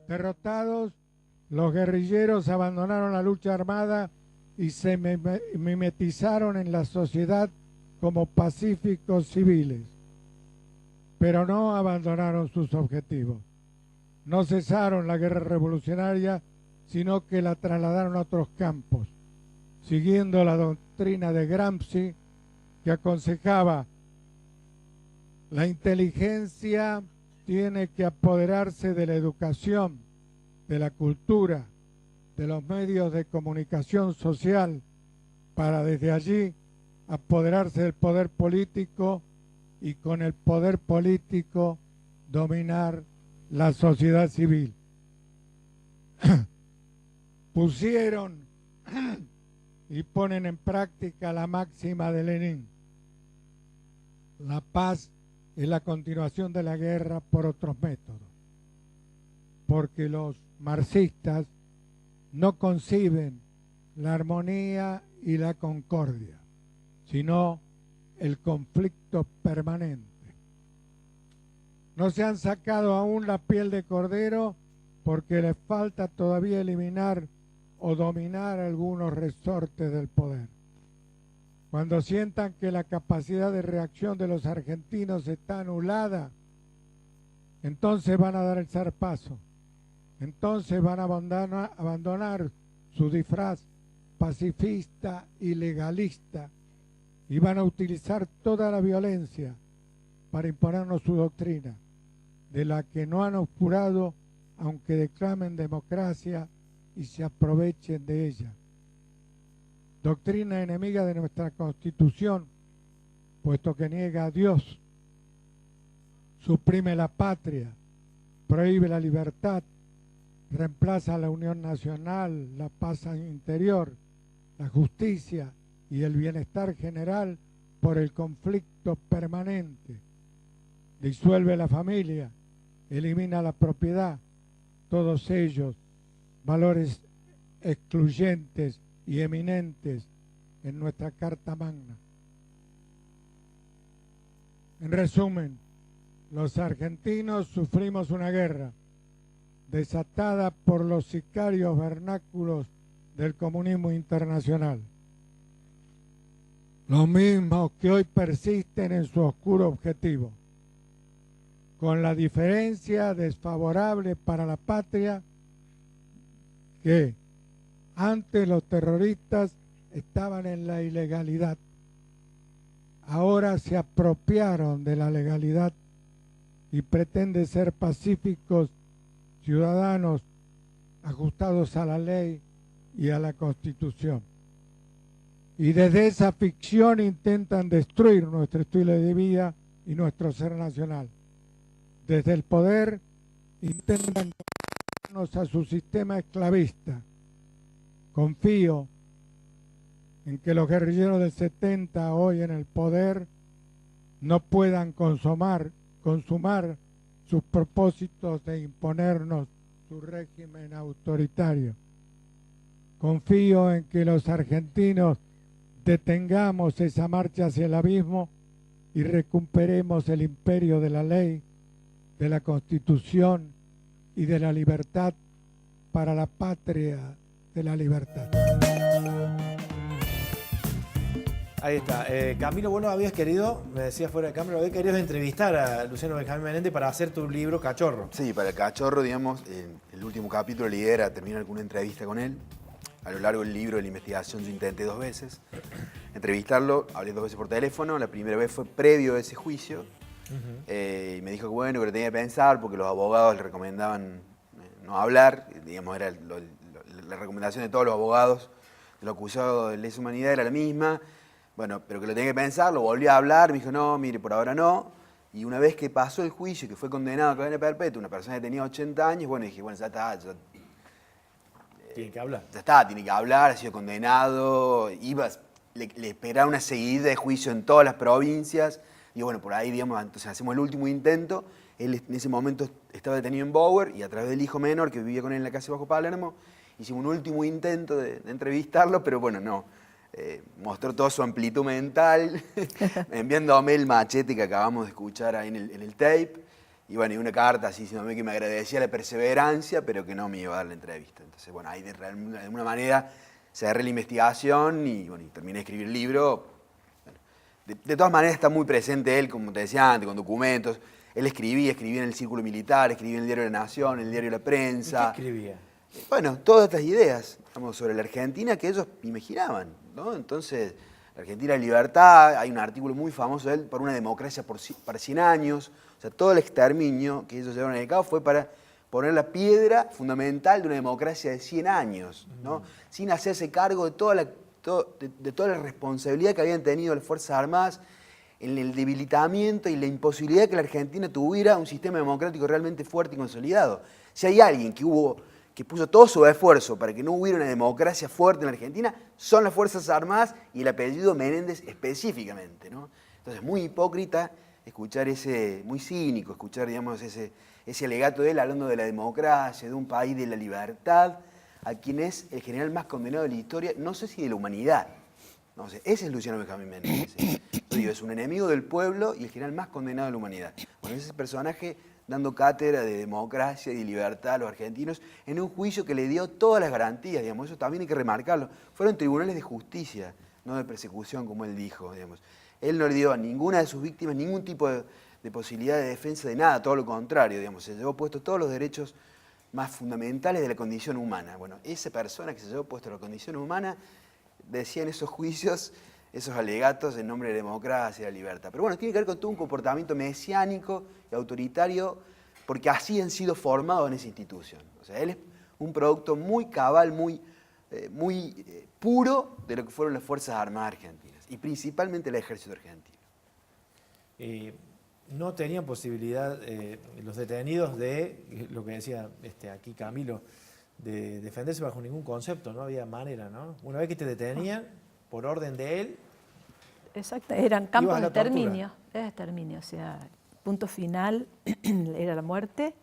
Derrotados, los guerrilleros abandonaron la lucha armada y se mimetizaron en la sociedad como pacíficos civiles, pero no abandonaron sus objetivos. No cesaron la guerra revolucionaria, sino que la trasladaron a otros campos, siguiendo la doctrina de Gramsci, que aconsejaba: la inteligencia tiene que apoderarse de la educación, de la cultura, de los medios de comunicación social, para desde allí apoderarse del poder político y con el poder político dominar la sociedad civil. Pusieron y ponen en práctica la máxima de Lenin: la paz es la continuación de la guerra por otros métodos, porque los marxistas no conciben la armonía y la concordia, sino el conflicto permanente. No se han sacado aún la piel de cordero porque les falta todavía eliminar o dominar algunos resortes del poder. Cuando sientan que la capacidad de reacción de los argentinos está anulada, entonces van a dar el zarpazo. Entonces van a abandonar su disfraz pacifista y legalista y van a utilizar toda la violencia para imponernos su doctrina, de la que no han oscurado, aunque declamen democracia y se aprovechen de ella. Doctrina enemiga de nuestra Constitución, puesto que niega a Dios, suprime la patria, prohíbe la libertad, reemplaza la unión nacional, la paz interior, la justicia y el bienestar general por el conflicto permanente. Disuelve la familia, elimina la propiedad, todos ellos valores excluyentes y eminentes en nuestra Carta Magna. En resumen, los argentinos sufrimos una guerra desatada por los sicarios vernáculos del comunismo internacional, los mismos que hoy persisten en su oscuro objetivo, con la diferencia desfavorable para la patria que antes los terroristas estaban en la ilegalidad, ahora se apropiaron de la legalidad y pretenden ser pacíficos ciudadanos ajustados a la ley y a la Constitución. Y desde esa ficción intentan destruir nuestro estilo de vida y nuestro ser nacional. Desde el poder intentan conectarnos a su sistema esclavista. Confío en que los guerrilleros del 70 hoy en el poder no puedan consumar sus propósitos de imponernos su régimen autoritario. Confío en que los argentinos detengamos esa marcha hacia el abismo y recuperemos el imperio de la ley, de la Constitución y de la libertad para la patria de la libertad. Ahí está. Camilo, vos no habías querido, me decías fuera de cámara, habías querido entrevistar a Luciano Benjamín Menéndez para hacer tu libro Cachorro. Sí, para el Cachorro, digamos, el último capítulo, la idea era terminar con una entrevista con él. A lo largo del libro de la investigación yo intenté 2 veces entrevistarlo, hablé 2 veces por teléfono. La primera vez fue previo a ese juicio. Y me dijo que bueno, que lo tenía que pensar porque los abogados le recomendaban no hablar. Digamos, era la recomendación de todos los abogados de los acusados de lesa humanidad era la misma. Bueno, pero que lo tenía que pensar, lo volví a hablar, me dijo no, mire, por ahora no. Y una vez que pasó el juicio, que fue condenado a cadena perpetua, una persona que tenía 80 años, bueno, dije, bueno, ya está, Tiene que hablar. Ya está, tiene que hablar, ha sido condenado, le esperaba una seguida de juicio en todas las provincias. Y bueno, por ahí, digamos, entonces hacemos el último intento. Él en ese momento estaba detenido en Bower y a través del hijo menor que vivía con él en la casa Bajo Palermo, hicimos un último intento de entrevistarlo, pero bueno, no. Mostró toda su amplitud mental, enviándome el machete que acabamos de escuchar ahí en el tape. Y bueno, y una carta así diciéndome que me agradecía la perseverancia, pero que no me iba a dar la entrevista. Entonces, bueno, ahí de alguna manera cerré la investigación y, bueno, y terminé de escribir el libro. Bueno, de todas maneras está muy presente él, como te decía antes, con documentos. Él escribía en el Círculo Militar, escribía en el Diario de la Nación, en el Diario de la Prensa. ¿Y qué escribía? Bueno, todas estas ideas, digamos, sobre la Argentina que ellos imaginaban, ¿no? Entonces, la Argentina de libertad, hay un artículo muy famoso de él, por una democracia para 100 años. O sea, todo el exterminio que ellos llevaron a cabo fue para poner la piedra fundamental de una democracia de 100 años, ¿no? Sin hacerse cargo de toda la responsabilidad que habían tenido las Fuerzas Armadas en el debilitamiento y la imposibilidad de que la Argentina tuviera un sistema democrático realmente fuerte y consolidado. Si hay alguien que puso todo su esfuerzo para que no hubiera una democracia fuerte en la Argentina, son las Fuerzas Armadas y el apellido Menéndez específicamente, ¿no? Entonces, muy hipócrita escuchar muy cínico, escuchar, digamos, ese alegato de él hablando de la democracia, de un país de la libertad, a quien es el general más condenado de la historia, no sé si de la humanidad. No sé, ese es Luciano Benjamín Menéndez. Yo digo, es un enemigo del pueblo y el general más condenado de la humanidad. Bueno, ese personaje dando cátedra de democracia y de libertad a los argentinos en un juicio que le dio todas las garantías, digamos, eso también hay que remarcarlo. Fueron tribunales de justicia, no de persecución, como él dijo, digamos. Él no le dio a ninguna de sus víctimas ningún tipo de posibilidad de defensa de nada, todo lo contrario, digamos, se llevó puesto todos los derechos más fundamentales de la condición humana. Bueno, esa persona que se llevó puesto la condición humana decía en esos juicios, esos alegatos en nombre de la democracia y la libertad. Pero bueno, tiene que ver con todo un comportamiento mesiánico y autoritario, porque así han sido formados en esa institución. O sea, él es un producto muy cabal, muy puro de lo que fueron las Fuerzas Armadas argentinas, y principalmente el Ejército argentino. No tenían posibilidad los detenidos de, lo que decía aquí Camilo, de defenderse bajo ningún concepto, no había manera, ¿no? Una vez que te detenían, por orden de él... Exacto, eran campos ibas a de la tortura. exterminio, era exterminio, o sea, punto final era la muerte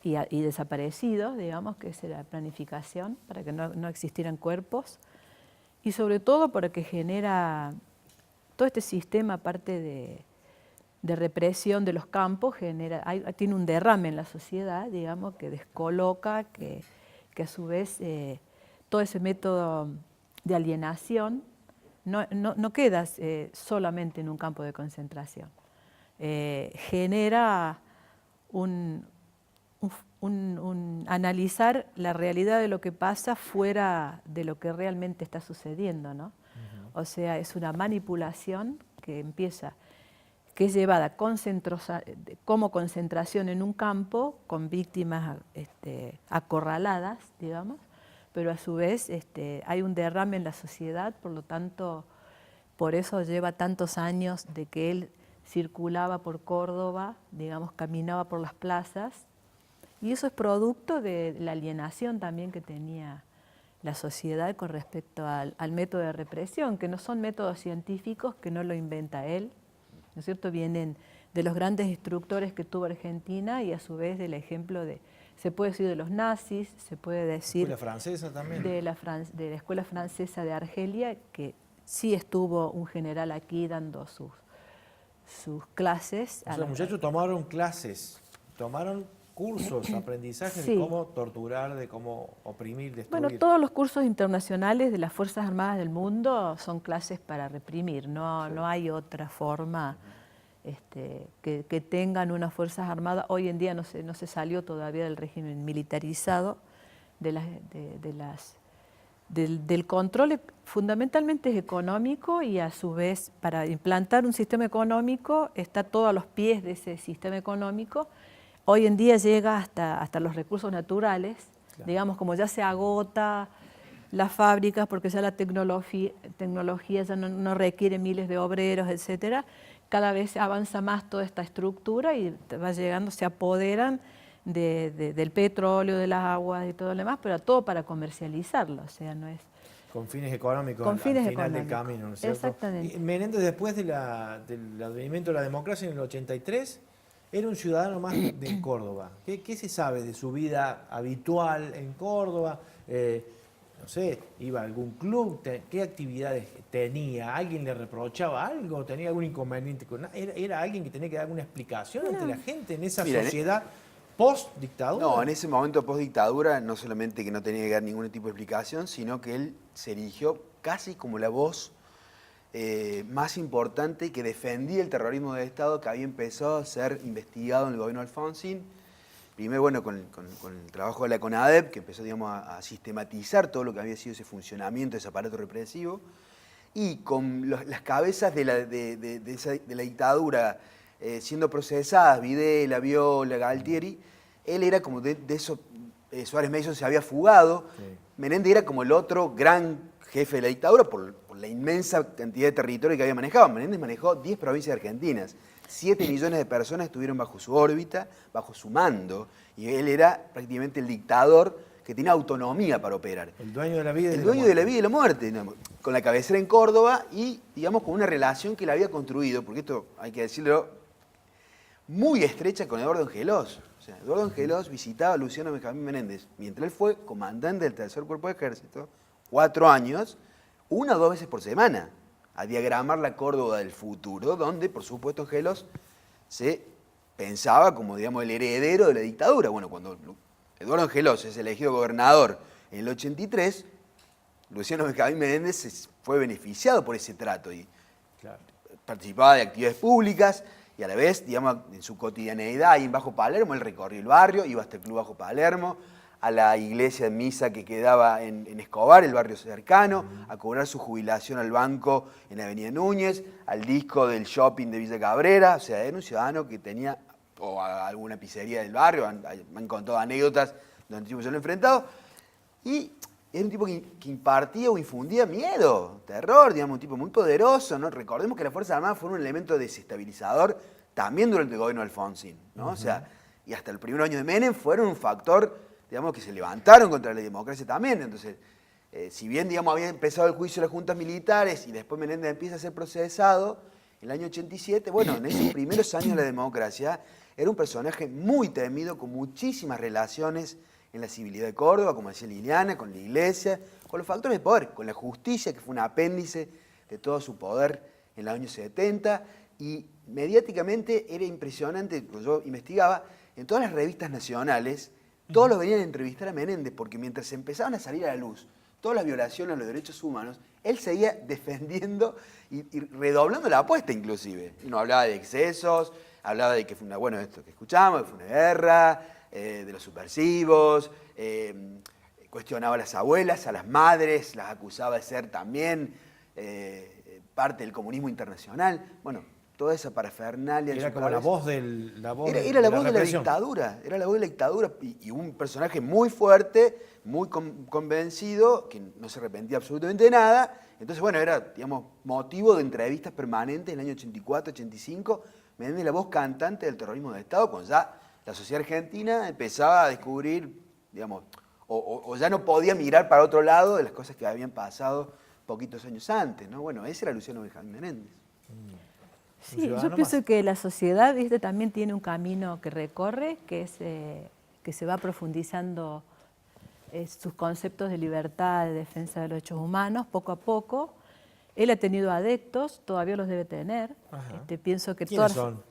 y desaparecidos, digamos, que esa era la planificación para que no existieran cuerpos, y sobre todo porque genera todo este sistema, aparte de represión de los campos, tiene un derrame en la sociedad, digamos, que descoloca, que a su vez todo ese método de alienación no queda solamente en un campo de concentración. Genera un analizar la realidad de lo que pasa fuera de lo que realmente está sucediendo, ¿no? O sea, es una manipulación que es llevada como concentración en un campo con víctimas acorraladas, digamos, pero a su vez hay un derrame en la sociedad, por lo tanto, por eso lleva tantos años de que él circulaba por Córdoba, digamos, caminaba por las plazas, y eso es producto de la alienación también que tenía la sociedad con respecto al método de represión, que no son métodos científicos, que no lo inventa él, ¿no es cierto? Vienen de los grandes instructores que tuvo Argentina y a su vez del ejemplo se puede decir de los nazis, se puede decir... ¿La francesa también? De la Escuela Francesa de Argelia, que sí estuvo un general aquí dando sus clases. O sea, los muchachos tomaron clases, tomaron cursos, aprendizajes sí. de cómo torturar, de cómo oprimir, destruir. Bueno, todos los cursos internacionales de las Fuerzas Armadas del mundo son clases para reprimir, no hay otra forma que tengan unas Fuerzas Armadas. Hoy en día no se salió todavía del régimen militarizado, del control fundamentalmente es económico, y a su vez para implantar un sistema económico está todo a los pies de ese sistema económico. Hoy en día llega hasta los recursos naturales, claro. Digamos, como ya se agota las fábricas porque ya la tecnología ya no requiere miles de obreros, etcétera, cada vez avanza más toda esta estructura y va llegando, se apoderan del petróleo, de las aguas y todo lo demás, pero todo para comercializarlo, o sea, no es... Con fines económicos con fines al final económicos. del camino, ¿no es cierto? Exactamente. Y Menéndez, después del advenimiento de la democracia en el 83, era un ciudadano más de Córdoba. ¿Qué se sabe de su vida habitual en Córdoba? no sé, iba a algún club, qué actividades tenía, alguien le reprochaba algo, tenía algún inconveniente con era alguien que tenía que dar alguna explicación ante la gente en esa Mira, sociedad post-dictadura. No, en ese momento post-dictadura, no solamente que no tenía que dar ningún tipo de explicación, sino que él se erigió casi como la voz más importante que defendía el terrorismo de Estado que había empezado a ser investigado en el gobierno de Alfonsín. Primero, bueno, con el trabajo de la CONADEP, que empezó, digamos, a sistematizar todo lo que había sido ese funcionamiento, ese aparato represivo, y con las cabezas de la dictadura siendo procesadas, Videla, Viola, Galtieri, él era como de esos, Suárez Mason se había fugado, sí. Menéndez era como el otro gran jefe de la dictadura por la inmensa cantidad de territorio que había manejado. Menéndez manejó 10 provincias argentinas, 7 millones de personas estuvieron bajo su órbita, bajo su mando, y él era prácticamente el dictador que tenía autonomía para operar. El dueño de la vida y el dueño de la vida y la muerte, con la cabecera en Córdoba y, digamos, con una relación que él había construido, porque esto hay que decirlo, muy estrecha con Eduardo Angelós. O sea, Eduardo Angelós visitaba a Luciano Benjamín Menéndez mientras él fue comandante del Tercer Cuerpo de Ejército, 4 años, 1 o 2 veces por semana, a diagramar la Córdoba del futuro, donde, por supuesto, Angelós se pensaba como, digamos, el heredero de la dictadura. Bueno, cuando Eduardo Angelós es elegido gobernador en el 83, Luciano Benjamín Menéndez fue beneficiado por ese trato y claro, participaba de actividades públicas y a la vez, digamos, en su cotidianeidad ahí en Bajo Palermo, él recorrió el barrio, iba hasta el Club Bajo Palermo, a la iglesia de misa que quedaba en Escobar, el barrio cercano, a cobrar su jubilación al banco en Avenida Núñez, al disco del shopping de Villa Cabrera. O sea, era un ciudadano que tenía, o a alguna pizzería del barrio, me han contado anécdotas donde yo lo he enfrentado, y era un tipo que impartía o infundía miedo, terror, digamos, un tipo muy poderoso, ¿no? Recordemos que las Fuerzas Armadas fueron un elemento desestabilizador también durante el gobierno de Alfonsín, ¿no? O sea, y hasta el primer año de Menem fueron un factor, digamos, que se levantaron contra la democracia también. Entonces, si bien, digamos, había empezado el juicio de las juntas militares y después Menéndez empieza a ser procesado en el año 87, bueno, en esos primeros años de la democracia era un personaje muy temido, con muchísimas relaciones en la civilidad de Córdoba, como decía Liliana, con la iglesia, con los factores de poder, con la justicia, que fue un apéndice de todo su poder en los años 70, y mediáticamente era impresionante, yo investigaba, en todas las revistas nacionales, todos los venían a entrevistar a Menéndez, porque mientras empezaban a salir a la luz todas las violaciones a los derechos humanos, él seguía defendiendo y redoblando la apuesta inclusive. No hablaba de excesos, hablaba de que fue una, bueno, esto que escuchamos, que fue una guerra, de los subversivos, cuestionaba a las abuelas, a las madres, las acusaba de ser también parte del comunismo internacional. Bueno, toda esa parafernalia. Era como la voz de la dictadura, era la voz de la dictadura y un personaje muy fuerte, muy convencido, que no se arrepentía absolutamente de nada. Entonces, bueno, era, digamos, motivo de entrevistas permanentes en el año 84, 85, Menéndez, la voz cantante del terrorismo de Estado, cuando ya la sociedad argentina empezaba a descubrir, digamos, o ya no podía mirar para otro lado de las cosas que habían pasado poquitos años antes, ¿no? Bueno, ese era Luciano Benjamín Menéndez. Sí, yo pienso que la sociedad, ¿viste?, también tiene un camino que recorre, que es que se va profundizando sus conceptos de libertad, de defensa de los derechos humanos, poco a poco. Él ha tenido adeptos, todavía los debe tener. Pienso que ¿Quiénes todos son?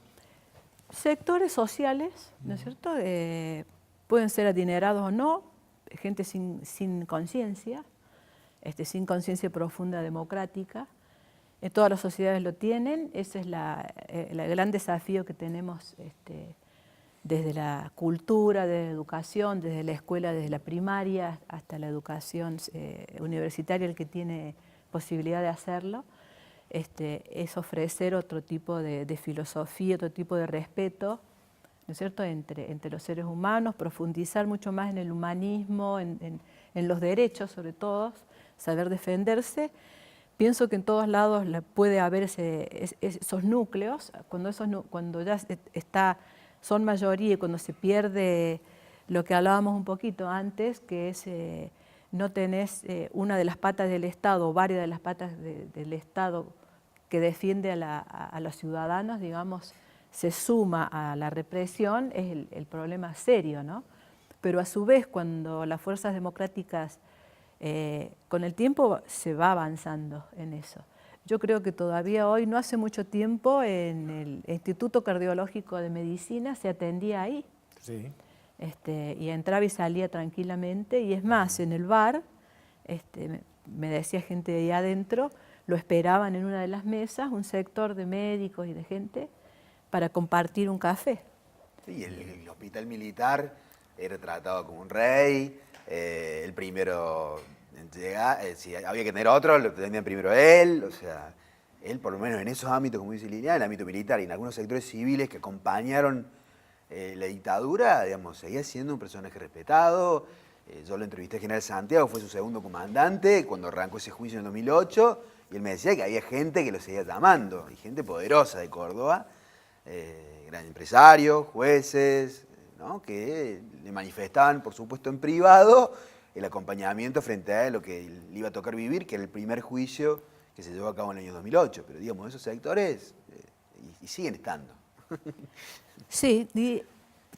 Sectores sociales, ¿no es cierto? Pueden ser adinerados o no, gente sin conciencia, sin conciencia profunda democrática. Todas las sociedades lo tienen. Ese es el gran desafío que tenemos desde la cultura, desde la educación, desde la escuela, desde la primaria hasta la educación universitaria, el que tiene posibilidad de hacerlo, es ofrecer otro tipo de filosofía, otro tipo de respeto, ¿no es cierto?, entre los seres humanos, profundizar mucho más en el humanismo, en los derechos sobre todo, saber defenderse. Pienso que en todos lados puede haber esos núcleos, cuando ya son mayoría y cuando se pierde lo que hablábamos un poquito antes, que es no tenés una de las patas del Estado o varias de las patas del Estado que defiende a los ciudadanos, digamos, se suma a la represión, es el problema serio, ¿no? Pero a su vez, cuando las fuerzas democráticas Con el tiempo se va avanzando en eso. Yo creo que todavía hoy, no hace mucho tiempo, en el Instituto Cardiológico de Medicina se atendía ahí. Sí. Y entraba y salía tranquilamente, y es más, en el bar, me decía gente de ahí adentro, lo esperaban en una de las mesas, un sector de médicos y de gente, para compartir un café. Sí, el hospital militar era tratado como un rey, el primero en llegar, si había que tener otro, lo tenían primero él, o sea, él por lo menos en esos ámbitos, como dice Liliana, el ámbito militar y en algunos sectores civiles que acompañaron la dictadura, digamos, seguía siendo un personaje respetado. Yo lo entrevisté a General Santiago, fue su segundo comandante cuando arrancó ese juicio en el 2008, y él me decía que había gente que lo seguía llamando, y gente poderosa de Córdoba, grandes empresarios, jueces, ¿no? Que le manifestaban, por supuesto, en privado el acompañamiento frente a lo que le iba a tocar vivir, que era el primer juicio que se llevó a cabo en el año 2008. Pero, digamos, esos sectores y siguen estando. Sí, y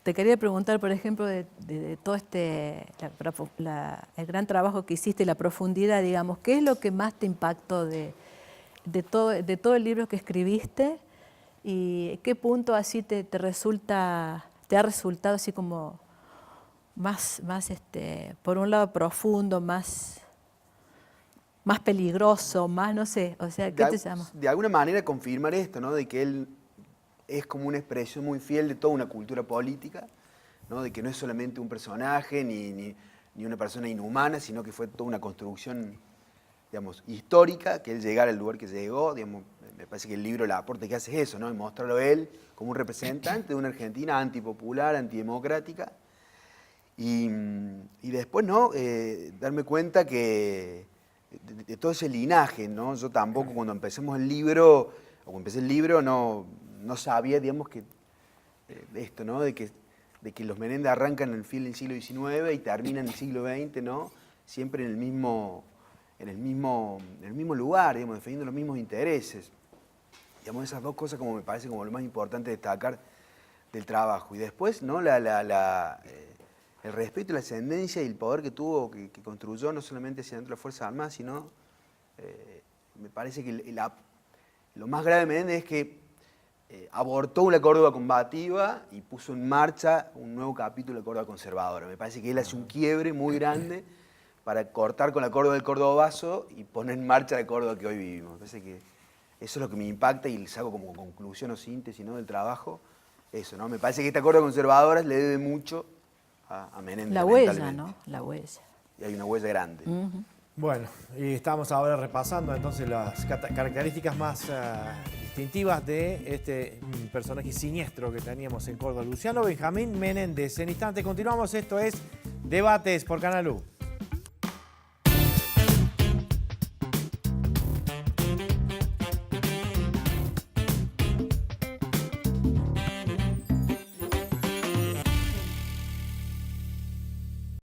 te quería preguntar, por ejemplo, de todo el gran trabajo que hiciste, la profundidad, digamos, ¿qué es lo que más te impactó de todo el libro que escribiste? ¿Y qué punto así te ha resultado así como más por un lado profundo, más peligroso, más, no sé, o sea, ¿qué te llama? De alguna manera confirmar esto, ¿no? De que él es como una expresión muy fiel de toda una cultura política, ¿no? De que no es solamente un personaje ni una persona inhumana, sino que fue toda una construcción, digamos, histórica, que él llegara al lugar que llegó. Digamos, me parece que el libro, el aporte que hace es eso, ¿no? Y mostrarlo a él como un representante de una Argentina antipopular, antidemocrática. Y después, ¿no? Darme cuenta que de todo ese linaje, ¿no? Yo tampoco cuando empecé el libro no sabía, digamos, que esto, ¿no? De que los Menéndez arrancan en el fin del siglo XIX y terminan en el siglo XX, ¿no? Siempre en el mismo lugar, digamos, defendiendo los mismos intereses. Digamos, esas dos cosas como me parece como lo más importante destacar del trabajo. Y después, ¿no? El respeto y la ascendencia y el poder que tuvo, que construyó no solamente hacia dentro de las Fuerzas Armadas, sino me parece que lo más grave de Menéndez es que abortó la Córdoba combativa y puso en marcha un nuevo capítulo de Córdoba conservadora. Me parece que él hace un quiebre muy grande para cortar con la Córdoba del cordobazo y poner en marcha la Córdoba que hoy vivimos. Me parece que eso es lo que me impacta y les hago como conclusión o síntesis, ¿no? Del trabajo. Eso, ¿no? Me parece que esta Córdoba conservadora le debe mucho a Menéndez. La huella, ¿no? La huella. Y hay una huella grande. Bueno, y estamos ahora repasando entonces las características más distintivas de este personaje siniestro que teníamos en Córdoba, Luciano Benjamín Menéndez. En instantes continuamos, esto es Debates por Canal U.